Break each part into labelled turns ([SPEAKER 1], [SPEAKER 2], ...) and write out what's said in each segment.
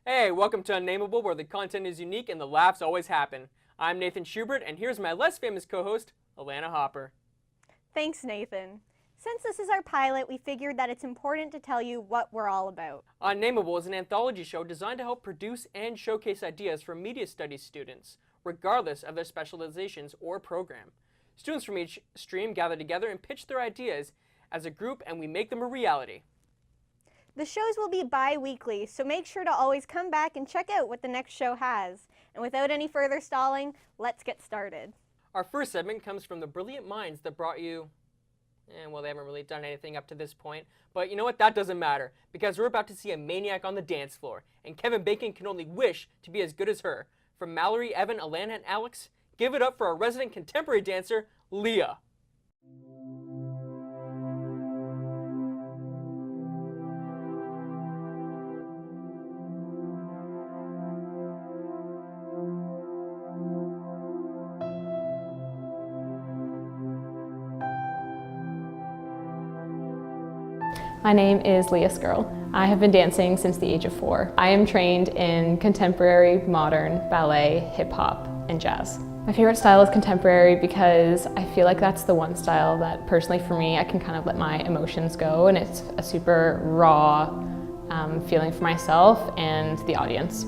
[SPEAKER 1] Hey, welcome to Un-Nameable, where the content is unique and the laughs always happen. I'm Nathan Schubert, and here's my less famous co-host, Alana Hopper.
[SPEAKER 2] Thanks, Nathan. Since this is our pilot, we figured that it's important to tell you what we're all about.
[SPEAKER 1] Un-Nameable is an anthology show designed to help produce and showcase ideas for media studies students, regardless of their specializations or program. Students from each stream gather together and pitch their ideas as a group, and we make them a reality.
[SPEAKER 2] The shows will be bi-weekly, so make sure to always come back and check out what the next show has. And without any further stalling, let's get started.
[SPEAKER 1] Our first segment comes from the brilliant minds that brought you, well, they haven't really done anything up to this point, but you know what, that doesn't matter, because we're about to see a maniac on the dance floor, and Kevin Bacon can only wish to be as good as her. From Mallory, Evan, Alana, and Alex, give it up for our resident contemporary dancer, Leah.
[SPEAKER 3] My name is Leah Skrlj. I have been dancing since the age of 4. I am trained in contemporary, modern, ballet, hip hop, and jazz. My favorite style is contemporary because I feel like that's the one style that personally for me, I can kind of let my emotions go, and it's a super raw feeling for myself and the audience.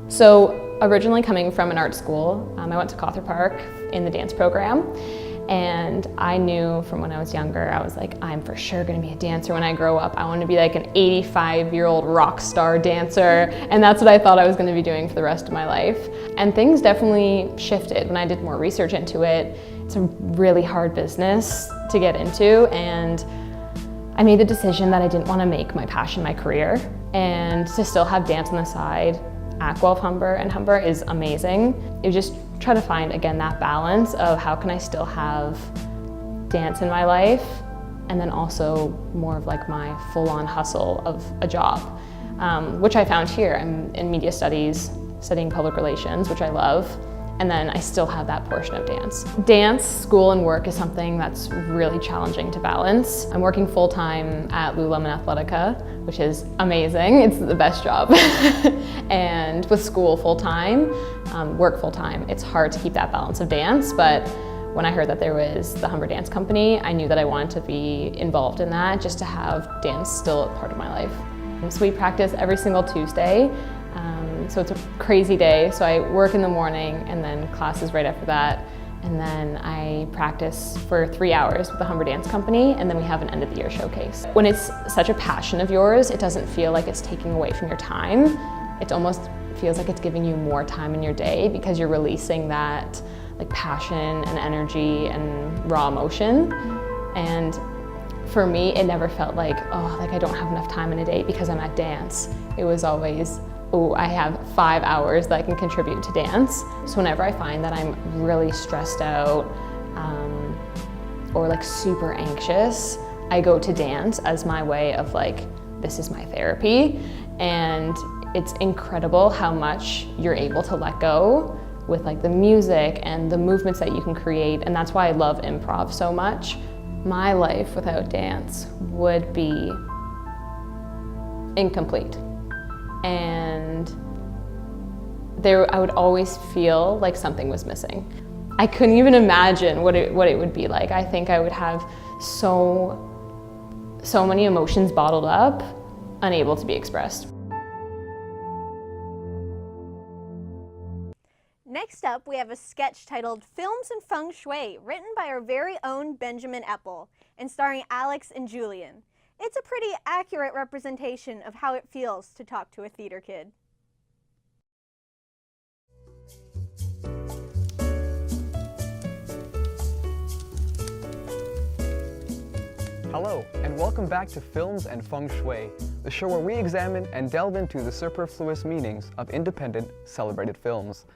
[SPEAKER 3] So originally coming from an art school, I went to Cawthron Park in the dance program. And I knew from when I was younger, I was like, I'm for sure gonna be a dancer when I grow up. I want to be like an 85-year-old rock star dancer. And that's what I thought I was gonna be doing for the rest of my life. And things definitely shifted when I did more research into it. It's a really hard business to get into. And I made the decision that I didn't want to make my passion my career. And to still have dance on the side at Guelph-Humber and Humber is amazing. It was just try to find, again, that balance of how can I still have dance in my life and then also more of like my full-on hustle of a job, which I found here. I'm in media studies, studying public relations, which I love, and then I still have that portion of dance. Dance, school, and work is something that's really challenging to balance. I'm working full-time at Lululemon Athletica, which is amazing. It's the best job. And with school full-time, work full-time, it's hard to keep that balance of dance, but when I heard that there was the Humber Dance Company, I knew that I wanted to be involved in that just to have dance still a part of my life. So we practice every single Tuesday. So it's a crazy day. So I work in the morning and then classes right after that. And then I practice for 3 hours with the Humber Dance Company, and then we have an end of the year showcase. When it's such a passion of yours, it doesn't feel like it's taking away from your time. It almost feels like it's giving you more time in your day because you're releasing that like passion and energy and raw emotion. And for me, it never felt like, oh, like I don't have enough time in a day because I'm at dance. It was always, oh, I have 5 hours that I can contribute to dance. So whenever I find that I'm really stressed out or like super anxious, I go to dance as my way of like, this is my therapy. And it's incredible how much you're able to let go with like the music and the movements that you can create. And that's why I love improv so much. My life without dance would be incomplete. And I would always feel like something was missing. I couldn't even imagine what it would be like. I think I would have so many emotions bottled up, unable to be expressed.
[SPEAKER 2] Next up, we have a sketch titled Films and Feng Shui, written by our very own Benjamin Epple, and starring Alex and Julian. It's a pretty accurate representation of how it feels to talk to a theater kid.
[SPEAKER 4] Hello, and welcome back to Films and Feng Shui, the show where we examine and delve into the superfluous meanings of independent, celebrated films.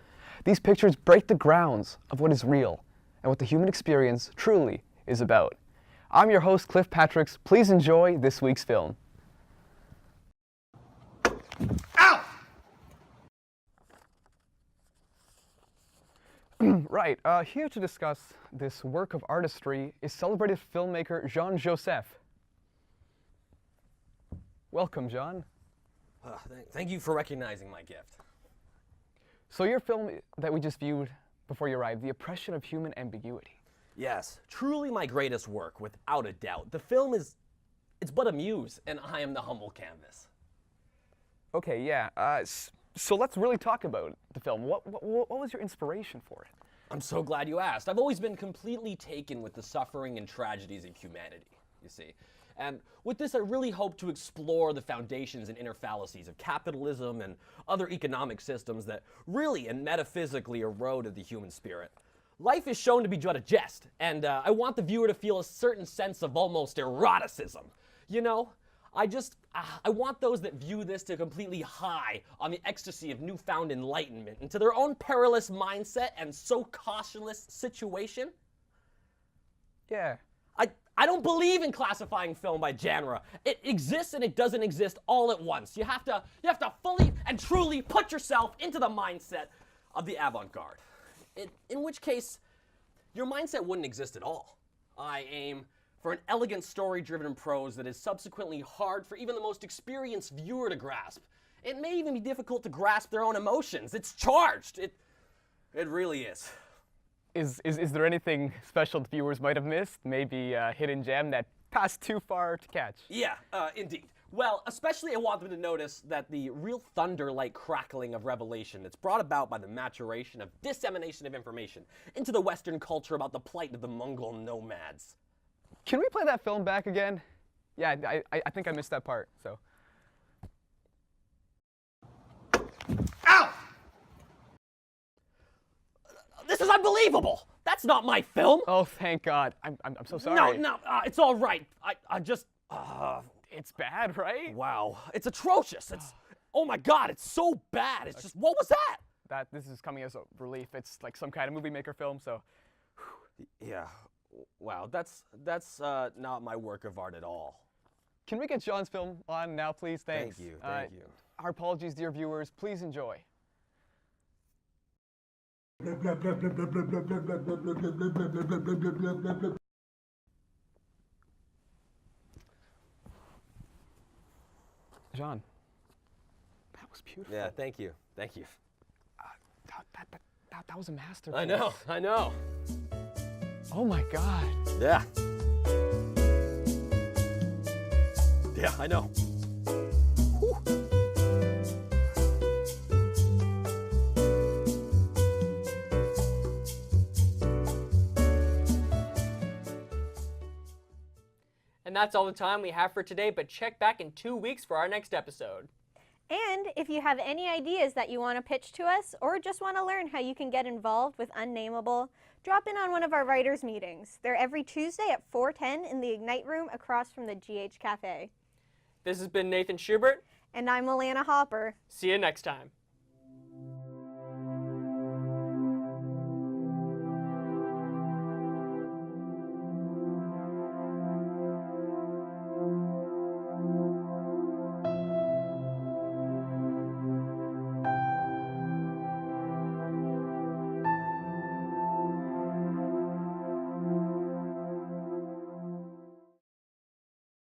[SPEAKER 4] These pictures break the grounds of what is real and what the human experience truly is about. I'm your host, Cliff Patricks. Please enjoy this week's film. Ow! Right, here to discuss this work of artistry is celebrated filmmaker Jean Joseph. Welcome, Jean.
[SPEAKER 5] Thank you for recognizing my gift.
[SPEAKER 4] So your film that we just viewed before you arrived, The Oppression of Human Ambiguity.
[SPEAKER 5] Yes, truly my greatest work, without a doubt. The film it's but a muse, and I am the humble canvas.
[SPEAKER 4] Okay, yeah. So let's really talk about the film. What was your inspiration for it?
[SPEAKER 5] I'm so glad you asked. I've always been completely taken with the suffering and tragedies of humanity, you see. And with this, I really hope to explore the foundations and inner fallacies of capitalism and other economic systems that really and metaphysically eroded the human spirit. Life is shown to be but a jest, and I want the viewer to feel a certain sense of almost eroticism. You know, I want those that view this to completely high on the ecstasy of newfound enlightenment into their own perilous mindset and so cautionless situation.
[SPEAKER 4] Yeah.
[SPEAKER 5] I don't believe in classifying film by genre. It exists and it doesn't exist all at once. You have to fully and truly put yourself into the mindset of the avant-garde. In which case, your mindset wouldn't exist at all. I aim for an elegant story-driven prose that is subsequently hard for even the most experienced viewer to grasp. It may even be difficult to grasp their own emotions. It's charged. It really is.
[SPEAKER 4] Is there anything special the viewers might have missed? Maybe a hidden gem that passed too far to catch?
[SPEAKER 5] Yeah, indeed. Well, especially I want them to notice that the real thunder-like crackling of revelation that's brought about by the maturation of dissemination of information into the Western culture about the plight of the Mongol nomads.
[SPEAKER 4] Can we play that film back again? Yeah, I think I missed that part, so.
[SPEAKER 5] Ow! This is unbelievable! That's not my film!
[SPEAKER 4] Oh, thank God. I'm so sorry.
[SPEAKER 5] No, it's all right. I just,
[SPEAKER 4] It's bad, right?
[SPEAKER 5] wow. It's atrocious. Oh my God, it's so bad. It's just, what was that?
[SPEAKER 4] This is coming as a relief. It's like some kind of movie maker film, so.
[SPEAKER 5] Yeah, wow, that's not my work of art at all.
[SPEAKER 4] Can we get John's film on now, please? Thanks.
[SPEAKER 5] Thank you.
[SPEAKER 4] Our apologies, dear viewers. Please enjoy. John, that was beautiful.
[SPEAKER 5] Yeah, thank you.
[SPEAKER 4] That was a masterpiece.
[SPEAKER 5] I know.
[SPEAKER 4] Oh my God.
[SPEAKER 5] Yeah. Yeah, I know. Whew.
[SPEAKER 1] And that's all the time we have for today, but check back in 2 weeks for our next episode.
[SPEAKER 2] And if you have any ideas that you want to pitch to us or just want to learn how you can get involved with Un-Nameable, drop in on one of our writers' meetings. They're every Tuesday at 4:10 in the Ignite room across from the GH Cafe.
[SPEAKER 1] This has been Nathan Schubert.
[SPEAKER 2] And I'm Alana Hopper.
[SPEAKER 1] See you next time.